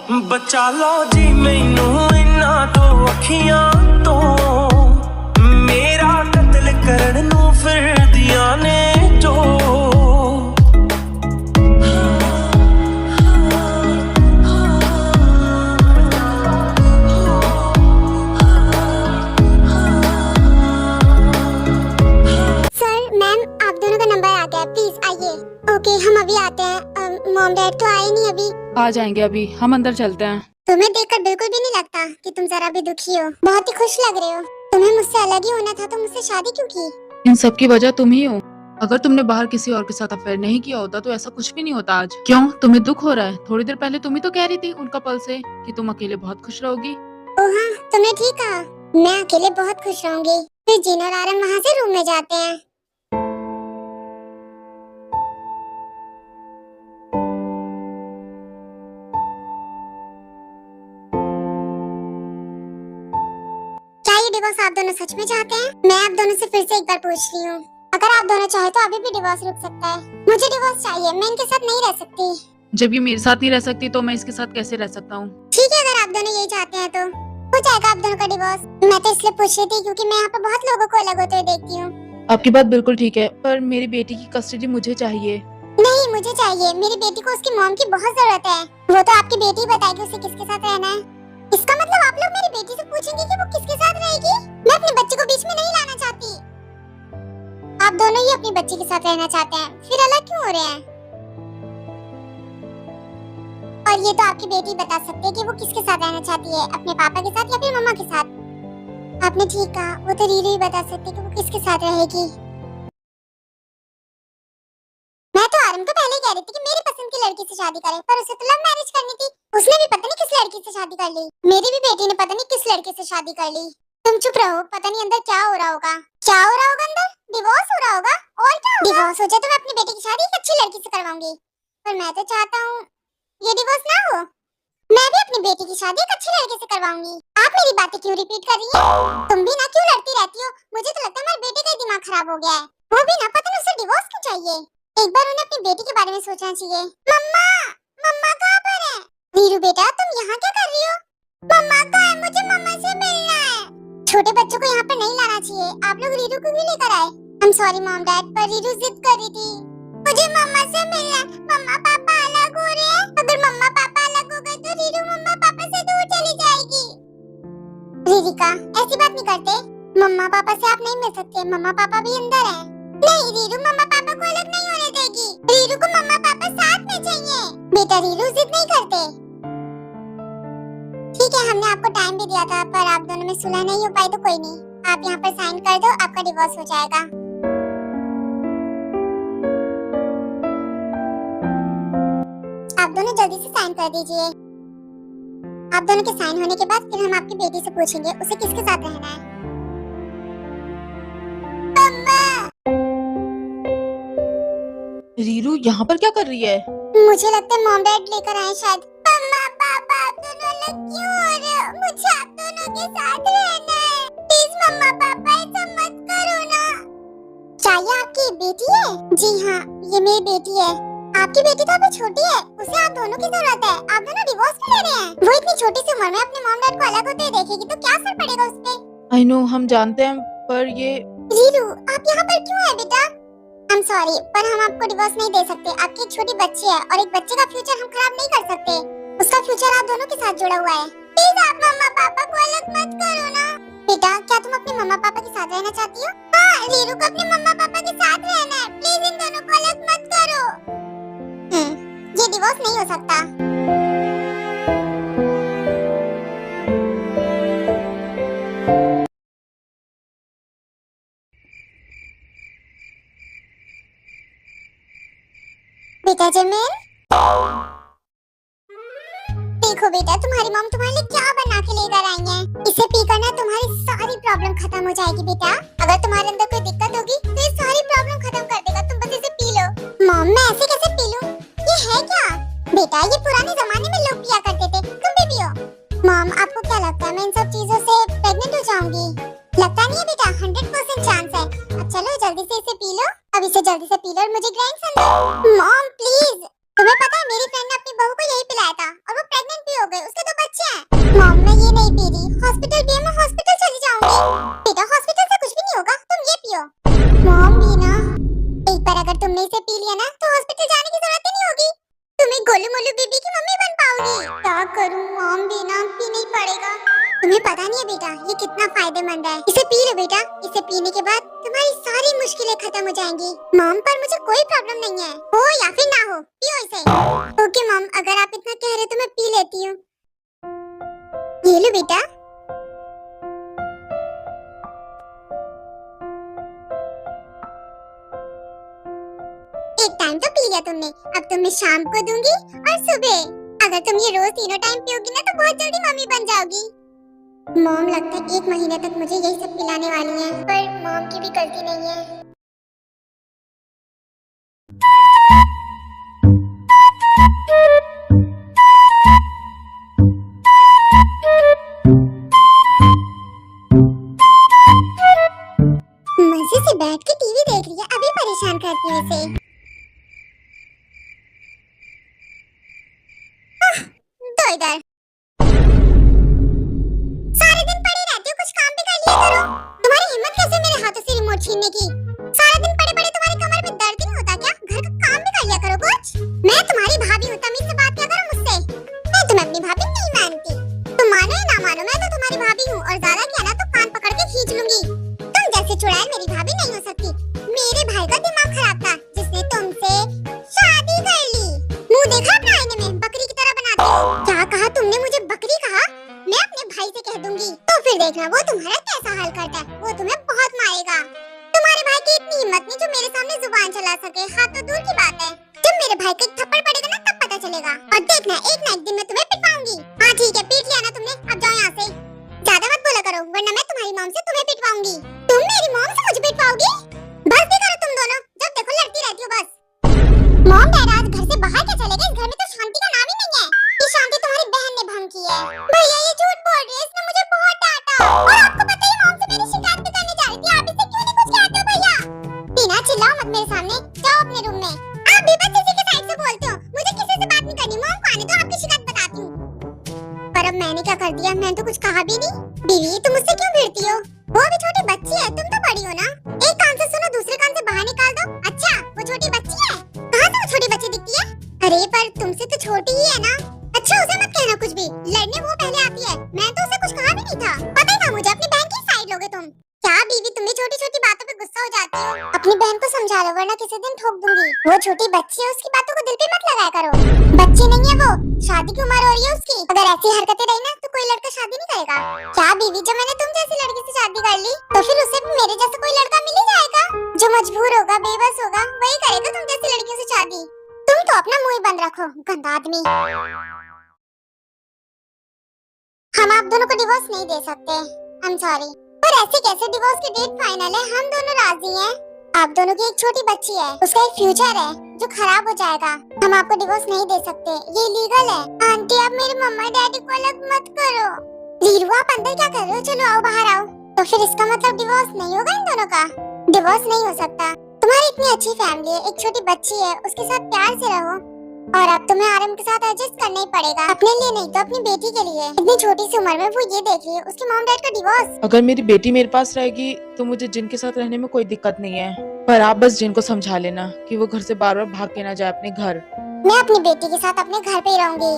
बचा लो जी मैनू इन्हां तो अखियां तो, मेरा कत्ल करन नू फिरदियां ने जो। सर मैम आप दोनों का नंबर आ गया, प्लीज आइए। ओके हम अभी आते हैं। मॉम डैड तो आए नहीं अभी। आ जाएंगे अभी, हम अंदर चलते हैं। तुम्हें देखकर बिल्कुल भी नहीं लगता कि तुम जरा भी दुखी हो, बहुत ही खुश लग रहे हो। तुम्हें मुझसे अलग ही होना था तो मुझसे शादी क्यों की? इन सब की वजह तुम ही हो। अगर तुमने बाहर किसी और के साथ अफेयर नहीं किया होता तो ऐसा कुछ भी नहीं होता आज। क्यों, तुम्हें दुख हो रहा है? थोड़ी देर पहले तुम ही तो कह रही थी उनका पल से कि तुम अकेले बहुत खुश रहोगी। ओह हाँ तुमने ठीक कहा, मैं अकेले बहुत खुश रहूंगी। फिर जीन और आरम वहाँ से रूम में जाते हैं। क्या ये डिवोर्स आप दोनों सच में चाहते हैं? मैं आप दोनों से फिर से एक बार पूछ रही हूँ, अगर आप दोनों चाहे तो अभी भी डिवोर्स रुक सकता है। मुझे डिवोर्स चाहिए, मैं इनके साथ नहीं रह सकती। जब ये मेरे साथ नहीं रह सकती तो मैं इसके साथ कैसे रह सकता हूँ? ठीक है अगर आप दोनों यही चाहते हैं तो हो जाएगा आप दोनों का डिवोर्स। मैं तो इसलिए पूछ रही थी क्योंकि मैं यहाँ पे बहुत लोगों को अलग होते हुए देखती हूँ। आपकी बात बिल्कुल ठीक है, पर मेरी बेटी की कस्टडी मुझे चाहिए। नहीं मुझे चाहिए, मेरी बेटी को उसकी मॉम की बहुत जरूरत है। वो तो आपकी बेटी बताएगी उसे किसके साथ रहना है। इसका मतलब आप लोग मेरी बेटी से पूछेंगे कि वो किसके साथ रहेगी? मैं अपने बच्चे को बीच में नहीं लाना चाहती। आप दोनों ही अपनी बच्ची के साथ रहना चाहते हैं, फिर अलग क्यों हो रहे हैं? और ये तो आपकी बेटी बता सकती है कि वो किसके साथ रहना चाहती है, अपने पापा के साथ या फिर मम्मा के साथ। आपने ठीक कहा, वो तो रीरू ही बता सकती है कि वो किसके साथ रहेगी। मैं तो आरम को पहले ही कह रही थी कि मेरी पसंद की लड़की से शादी करे, पर उसे तो लव मैरिज करनी थी। उसने भी पता नहीं किस लड़की से शादी कर ली। मेरी भी बेटी ने पता नहीं किस लड़के से शादी कर ली। तुम चुप रहो, पता नहीं अंदर क्या हो रहा होगा। क्या हो रहा होगा अंदर? डिवोर्स हो रहा होगा और क्या होगा? डिवोर्स हो जाए तो मैं अपनी बेटी की शादी एक अच्छी लड़की से करवाऊंगी, पर मैं तो चाहता हूँ ये डिवोर्स ना हो। मैं भी अपनी बेटी की शादी एक अच्छे लड़के से करवाऊंगी। आप मेरी बातें क्यों रिपीट कर रही हैं? तुम भी ना क्यों लड़ती रहती हो? मुझे तो लगता है हमारे बेटे का दिमाग खराब हो गया है। वो भी ना पता नहीं उसे डिवोर्स क्यों चाहिए। एक बार उन्हें अपनी बेटी के बारे में सोचना चाहिए। मम्मा, मम्मा कहाँ पर है? नीरू बेटा तुम यहाँ क्या कर रही हो? मम्मा कहाँ है? मुझे मम्मा से मिलना है। छोटे बच्चों को यहाँ पर नहीं लाना चाहिए। आप लोग रीरू को भी लेकर आए। I am sorry mom dad, पर रीरू जिद कर रही थी। मुझे मम्मा से मिलना है। मम्मा पापा अलग हो रहे हैं। अगर मम्मा पापा अलग हो गए तो रीरू मम्मा पापा से दूर चली जाएगी। रिरिका ऐसी बात नहीं करते। मम्मा पापा से आप नहीं मिल सकते, मम्मा पापा भी अंदर हैं। नहीं रीरू मम्मा पापा को अलग नहीं होने देगी। रीरू को मम्मा पापा साथ में चाहिए। बेटा रीरू जिद नहीं करते। ठीक है हमने आपको टाइम भी दिया था, पर आप दोनों में सुलह नहीं हो पाई तो कोई नहीं, आप यहाँ पर साइन कर दो, आपका डिवोर्स हो जाएगा। आप दोनों जल्दी से साइन कर दीजिए। आप दोनों के साइन होने के बाद फिर हम आपकी बेटी से पूछेंगे उसे किसके साथ रहना है। रीरू यहाँ पर क्या कर रही है? मुझे लगता है मॉम डैड लेकर आए शायद। मम्मा पापा आप दोनों अलग क्यों हो रहे हो? मुझे आप दोनों के साथ रहना है। प्लीज मम्मा पापा ऐसा मत करो ना। क्या ये आपकी बेटी है? जी हाँ ये मेरी बेटी है। आपकी बेटी तो अभी छोटी है, उसे आप दोनों की जरूरत है। आप दोनों डिवोर्स क्यों ले रहे हैं? वो इतनी छोटी सी उम्र में अपने मॉम डैड को अलग होते देखेगी तो क्या असर पड़ेगा उस पे? आई नो हम जानते हैं, पर ये रीरू आप यहाँ पर क्यों है बेटा? आई एम सॉरी पर हम आपको डिवोर्स नहीं दे सकते। आपकी एक छोटी बच्ची है और एक बच्चे का फ्यूचर हम खराब नहीं कर सकते। उसका फ्यूचर आप दोनों के साथ जुड़ा हुआ है। प्लीज आप मम्मा पापा को अलग मत करो ना। बेटा क्या तुम अपने मम्मा पापा के साथ रहना चाहती हो? हाँ रीरू को अपने मम्मा पापा के साथ रहना है। प्लीज इन दोनों को अलग मत करो। ये डिवोर्स नहीं हो सकता। बेटा जमीन देखो बेटा तुम्हारी मॉम तुम्हारे लिए क्या बना के लेकर आई है। इसे पीकर ना तुम्हारी सारी प्रॉब्लम खत्म हो जाएगी बेटा। अगर तुम्हारे अंदर कोई दिक्कत होगी तो ये सारी प्रॉब्लम खत्म कर देगा। तुम बस इसे पी लो। मॉम मैं ऐसे कैसे पी लूं? ये है क्या? बेटा ये पुराने जमाने में लोग पिया करते थे, तुम भी पियो। मॉम आपको क्या लगता है मैं इन सब चीजों से प्रेग्नेंट हो जाऊंगी? लगता नहीं है बेटा, 100% चांस है। अब चलो जल्दी से इसे पी लो। अब इसे जल्दी से पी लो और मुझे ग्रैंडसन दो। मॉम प्लीज तुम्हें पता है मेरी फ्रेंड ने अपनी बहू को यही पिलाया था और वो प्रेग्नेंट भी हो गई, उसके 2 बच्चे हैं। मॉम मैं ये नहीं पी रही, हॉस्पिटल भी है, मैं हॉस्पिटल चली जाऊंगी। बेटा हॉस्पिटल से कुछ भी नहीं होगा, तुम ये पियो। मॉम भी ना, एक बार अगर तुमने इसे पी लिया ना तो हॉस्पिटल जाने की जरूरत ही नहीं होगी, तुम्हें गोलू मोलू बीबी की मम्मी बन पाओगी। क्या करूं मॉम, भी ना पीना ही पड़ेगा। तुम्हें पता नहीं है बेटा ये कितना फायदेमंद है, इसे पी लो बेटा, इसे पीने के बाद तुम्हारी सारी मुश्किलें खत्म हो जाएंगी। मॉम पर मुझे कोई प्रॉब्लम नहीं है, हो या फिर ना हो, पियो इसे। ओके मॉम, अगर आप इतना कह रहे तो मैं पी लेती हूँ। ये लो बेटा। एक टाइम तो पी लिया तुमने, अब तुम्हें शाम को दूंगी और सुबह। अगर तुम ये रोज तीनों टाइम पियोगी ना तो बहुत जल्दी मम्मी बन जाओगी। मॉम लगता है 1 महीने तक मुझे यही सब पिलाने वाली हैं, पर मॉम की भी गलती नहीं है। मजे से बैठ के टीवी देख रही है, अभी परेशान करती हूँ इसे। दो इधर, सारे दिन पड़ी रहती हो, कुछ काम भी कर लिया करो। तुम्हारी हिम्मत कैसे मेरे हाथों से रिमोट छीनने की? सारा दिन पड़े पड़े तुम्हारी कमर में दर्द नहीं होता क्या? घर का काम भी कर लिया करो कुछ। मैं तुम्हारी भाभी हूँ, तमीज से बात किया करो मुझसे। मैं तुम्हें अपनी भाभी नहीं मानती, तुम मानो या ना मानो मैं तो तुम्हारी भाभी हूँ, और ज्यादा किया ना तो कान पकड़ के खींच लूंगी। तुम जैसे चुड़ैल मेरी भाभी नहीं हो सकती। मेरे भाई का दिमाग खराब था जिसने तुमसे शादी कर ली। मुंह देखा अपने आईने में, बकरी की तरह बनाती हो। क्या कहा तुमने, मुझे बकरी कहा? मैं अपने भाई से कह दूंगी, तो फिर देखना वो तुम्हारा कैसा हाल करता है, वो तुम्हें बहुत मारेगा। तुम्हारे भाई की इतनी हिम्मत नहीं जो मेरे सामने जुबान चला सके, हाथ तो दूर की बात है। जब मेरे भाई को एक थप्पड़ पड़ेगा ना तब पता चलेगा, और देखना एक ना एक दिन मैं तुम्हें पिटवाऊंगी। हाँ ठीक है, पीट लिया ना तुमने, अब जाओ यहाँ से। ज्यादा मत बोला करो वरना मैं तुम्हारी मॉम से तुम्हें पिटवाऊंगी। तुम मेरी मॉम से मुझे पिटवाओगी? बस भी करो तुम दोनों, जब देखो लड़ती रहती हो बस। मॉम डैड आज घर से बाहर क्या चले गए? इस घर में तो शांति का नाम ही नहीं है। ये शांति तुम्हारी बहन ने भंग की है। भैया ये झूठ बोल रही है, इसने मुझे बहुत डांटा। और आपको पता है मॉम से मेरी शिकायत भी करने जा रही थी, आप इसे क्यों नहीं कुछ कहते हो? भैया टीना चिल्लाओ मत मेरे सामने, जाओ अपने रूम में। आप भी बस इसी के साइड से बोलते हो, मुझे किसी से बात नहीं करनी। मॉम को आने दो, आपकी शिकायत बताती हूँ। पर अब मैंने क्या कर दिया, मैंने तो कुछ कहा भी नहीं। बीवी तुम मुझसे क्यों भिड़ती हो? वो अभी छोटी बच्ची है, तुम तो बड़ी हो ना। एक कान से सुनो दूसरे कान से बाहर निकाल दो। अच्छा वो छोटी बच्ची है? कहाँ से वो छोटी बच्ची दिखती है? अरे पर तुमसे तो छोटी ही है ना। अच्छा उसे मत कहना कुछ भी, लड़ने वो पहले आती है, मैं तो उसे कुछ कहा भी नहीं था। पता ही था मुझे, अपनी बहन की साइड लोगे तुम। क्या बीवी तुम भी छोटी छोटी बातों पे गुस्सा हो जाती हो? अपनी बहन को समझा लो वरना किसी दिन ठोक दूंगी। वो छोटी बच्ची है, उसकी बातों को दिल पे मत लगाया करो। बच्ची नहीं है वो, शादी की उम्र हो रही है उसकी। अगर ऐसी हरकतें रही ना तो कोई लड़का शादी नहीं करेगा। क्या बीवी, जब मैंने तुम जैसी लड़की से शादी कर ली तो फिर उसे भी मेरे जैसा कोई लड़का मिल ही जाएगा जो मजबूर होगा, बेबस होगा, वही करेगा तुम जैसी लड़कियों से शादी। तुम तो अपना मुंह ही बंद रखो, गंदा आदमी। हम आप दोनों को डिवोर्स नहीं दे सकते, आई एम सॉरी। पर ऐसे कैसे डिवोर्स की डेट फाइनल है, हम दोनों राजी हैं। आप दोनों की एक छोटी बच्ची है, उसका एक फ्यूचर है जो खराब हो जाएगा। हम आपको डिवोर्स नहीं दे सकते, ये लीगल है। आंटी आप मेरे मम्मा डैडी को अलग मत करो। लीरू आप अंदर क्या कर रहे हो? चलो आओ बाहर आओ। तो फिर इसका मतलब डिवोर्स नहीं होगा इन दोनों का? डिवोर्स नहीं हो सकता। तुम्हारी इतनी अच्छी फैमिली है, एक छोटी बच्ची है, उसके साथ प्यार से रहो। और अब तुम्हें आरम के साथ एडजस्ट करना ही पड़ेगा, अपने लिए नहीं तो अपनी बेटी के लिए। इतनी छोटी सी उम्र में वो ये देख रही है उसके मॉम डैड का डिवोर्स। अगर मेरी बेटी मेरे पास रहेगी तो मुझे जिन के साथ रहने में कोई दिक्कत नहीं है, पर आप बस जिन को समझा लेना कि वो घर से बार बार भाग के ना जाए अपने घर। मैं अपनी बेटी के साथ अपने घर पे ही रहूंगी।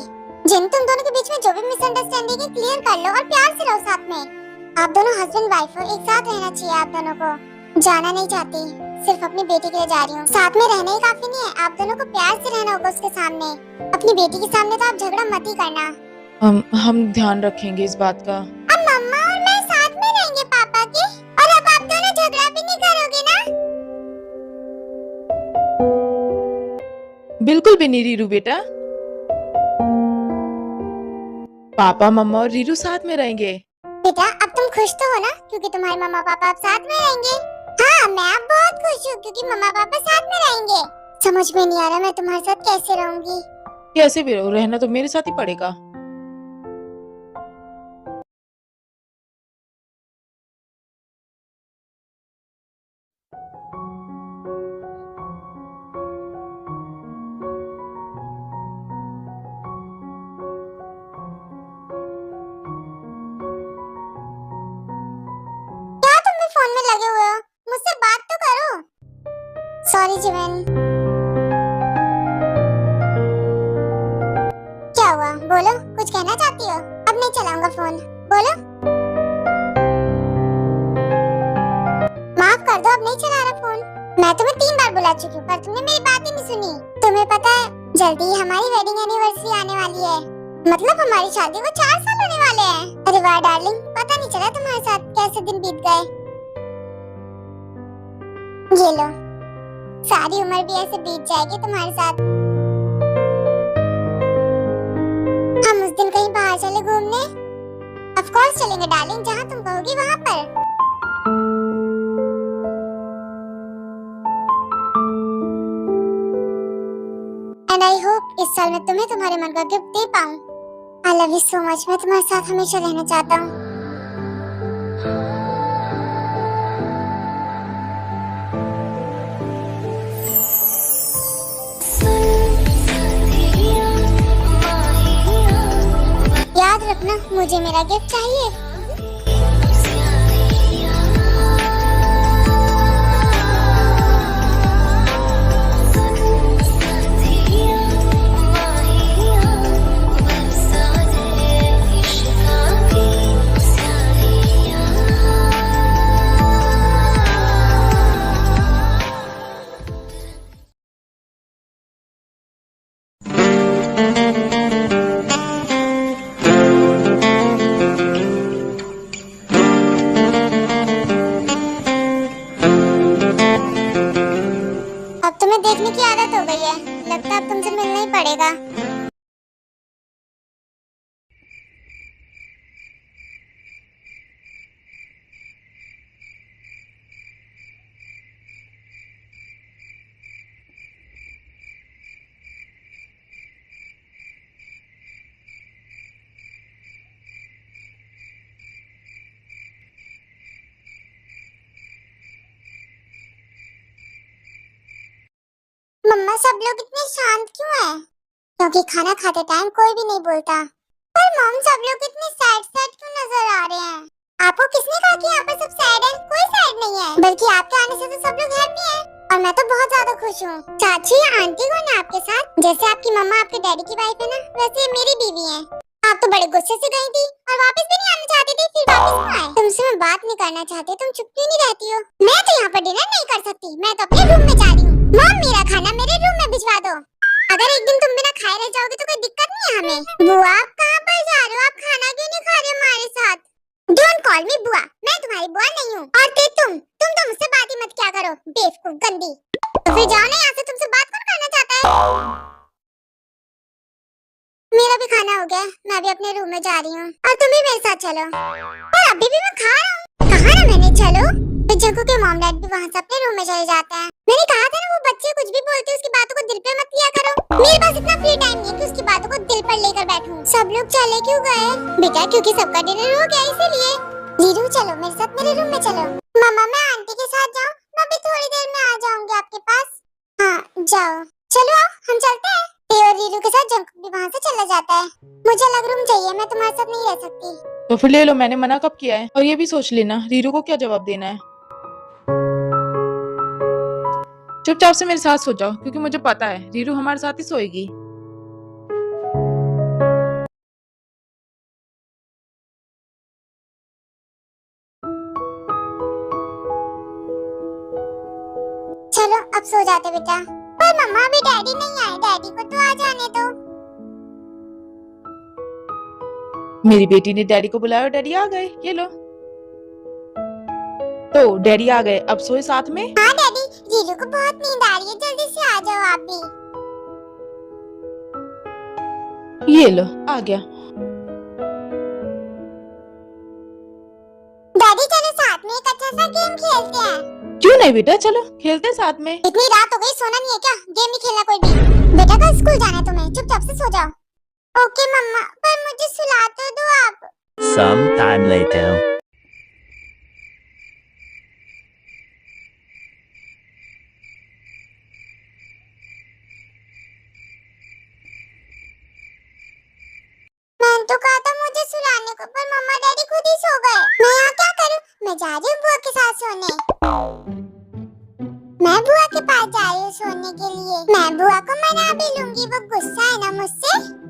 जिन तुम दोनों के बीच में जो भी मिसअंडरस्टैंडिंग है क्लियर कर लो और प्यार से रहो साथ में। आप दोनों हस्बैंड वाइफ हो, एक साथ रहना चाहिए आप दोनों को। जाना नहीं चाहती, सिर्फ अपनी बेटी के लिए जा रही हूँ। साथ में रहना ही काफी नहीं है, आप दोनों को प्यार से रहना होगा उसके सामने। अपनी बेटी के सामने तो आप झगड़ा मत ही करना। हम ध्यान रखेंगे इस बात का। अब मम्मा और मैं साथ में रहेंगे पापा के, और अब आप दोनों झगड़ा भी नहीं करोगे ना? बिल्कुल भी नहीं रीरू बेटा, पापा मम्मा और रीरू साथ में रहेंगे। बेटा अब तुम खुश तो हो ना, क्योंकि तुम्हारे मम्मा पापा अब साथ में रहेंगे। हाँ मैं अब बहुत खुश हूँ क्योंकि मम्मा पापा साथ में रहेंगे। समझ में नहीं आ रहा मैं तुम्हारे साथ कैसे रहूंगी। कैसे भी रहो, रहना तो मेरे साथ ही पड़ेगा। लगे हुए हो? मुझसे बात तो करो। Sorry Jimin. क्या हुआ, बोलो, कुछ कहना चाहती हो? अब नहीं चलाऊंगा फोन, बोलो। माफ कर दो, अब नहीं चला रहा फोन। मैं तुम्हें 3 बार बुला चुकी हूँ, पर तुमने मेरी बात ही नहीं सुनी। तुम्हें पता है जल्दी ही हमारी वेडिंग एनिवर्सरी आने वाली है, मतलब हमारी शादी को 4 साल होने वाले हैं। अरे वाह डार्लिंग, पता नहीं चला तुम्हारे साथ कैसे दिन बीत गए। ये लो, सारी उम्र भी ऐसे बीत जाएगी तुम्हारे साथ। हम उस दिन कहीं बाहर चले घूमने? ऑफ कोर्स चलेंगे डार्लिंग, जहाँ तुम कहोगी वहाँ पर। एंड आई होप इस साल मैं तुम्हें तुम्हारे मन का गिफ्ट दे पाऊँ। I love you so much, मैं तुम्हारे साथ हमेशा रहना चाहता हूँ। याद रखना, मुझे मेरा गिफ्ट चाहिए। अब तुम्हें देखने की आदत हो गई है, लगता है अब तुमसे मिलना ही पड़ेगा। मम्मा सब लोग इतने शांत क्यों हैं? क्योंकि खाना खाते टाइम कोई भी नहीं बोलता। पर मॉम सब लोग इतने सैड सैड क्यों नजर आ रहे हैं? आपको किसने कहा कि यहाँ पर सब सैड है? कोई सैड नहीं है, बल्कि आपके आने से तो सब लोग हैप्पी हैं। और मैं तो बहुत ज्यादा खुश हूँ। चाची आंटी कौन है आपके साथ? जैसे आपकी मम्मा आपके डैडी की वाइफ है ना, वैसे मेरी बीवी है। आप तो बड़े गुस्से से गई थी और वापस भी नहीं आना चाहती थी, फिर वापस क्यों आए? तुमसे मैं बात नहीं करना चाहती, तुम चुप क्यों नहीं रहती हो? मैं तो यहाँ पर डिनर नहीं कर सकती, मैं तो अपने रूम में जा रही हूँ। मॉम मेरा खाना मेरे रूम में भिजवा दो। अगर एक दिन तुम बिना खाए रह जाओगे तो कोई दिक्कत नहीं है हमें। बुआ आप कहाँ पर जा रहे हो? आप खाना क्यों नहीं खा रहे हमारे साथ? डोंट कॉल मी बुआ, मैं तुम्हारी बुआ नहीं हूँ। और तुम तो मुझसे बात ही मत क्या करो, बेवकूफ गंदी। तो फिर जाओ ना यहाँ से, तुमसे बात कौन करना चाहता है? मेरा भी खाना हो गया, मैं भी अपने रूम में जा रही हूँ और तुम भी मेरे साथ चलो। पर अभी भी मैं खा रहा हूँ। कहा ना मैंने चलो। फिर जग्गू के मॉम डैड भी वहाँ से अपने रूम में चले जाते हैं। मैंने कहा था ना वो बच्चे कुछ भी बोलते हैं उसकी बातों को दिल पे मत लिया करो। मेरे पास इतना फ्री टाइम नहीं है कि उसकी बातों को दिल पर लेकर बैठूं। सब लोग चले क्यों गए? बेटा क्योंकि सबका डिनर हो गया इसीलिए। लीरू चलो मेरे साथ, मेरे रूम में चलो। मम्मा मैं आंटी के साथ जाऊँ? मैं भी थोड़ी देर में आ जाऊंगी आपके पास। हाँ जाओ, चलो आओ हम चलते हैं। और रीरू के साथ जंक भी वहाँ से चला जाता है। मुझे अलग रूम चाहिए, मैं तुम्हारे साथ नहीं रह सकती। तो फिर ले लो, मैंने मना कब किया है? और ये भी सोच लेना रीरू को क्या जवाब देना है। चुपचाप से मेरे साथ सो जाओ, क्योंकि मुझे पता है रीरू हमारे साथ ही सोएगी। चलो अब सो जाते बेटा। पर मम्मा अभी डैडी नहीं आए, डैडी को तो आ जाने दो। मेरी बेटी ने डैडी को बुलाया और डैडी आ गए। ये लो, तो डैडी आ गए, अब सोए साथ में। हाँ डैडी, रीरू को बहुत नींद आ रही है, जल्दी से आ जाओ आप भी। ये लो आ गया। डैडी चलो साथ में एक अच्छा सा गेम खेलते हैं। क्यों नहीं बेटा, चलो खेलते हैं साथ में। इतनी रात हो गई, सोना नहीं है क्या? गेम नहीं खेलना कोई भी। बेटा कल स्कूल जाना है तुम्हें, चुपचाप से सो जाओ। ओके मम्मा, पर मुझे सुला तो दो आप। Some time later. मैंने तो कहा था मुझे सुलाने को, पर मम्मा डैडी खुद ही सो गए। मैं यहाँ क्या करूँ? मैं जा रही हूँ बुआ के साथ सोने। मैं बुआ के पास जा रही हूँ सोने के लिए। मैं बुआ को मना भी लूंगी, वो गुस्सा है ना मुझसे।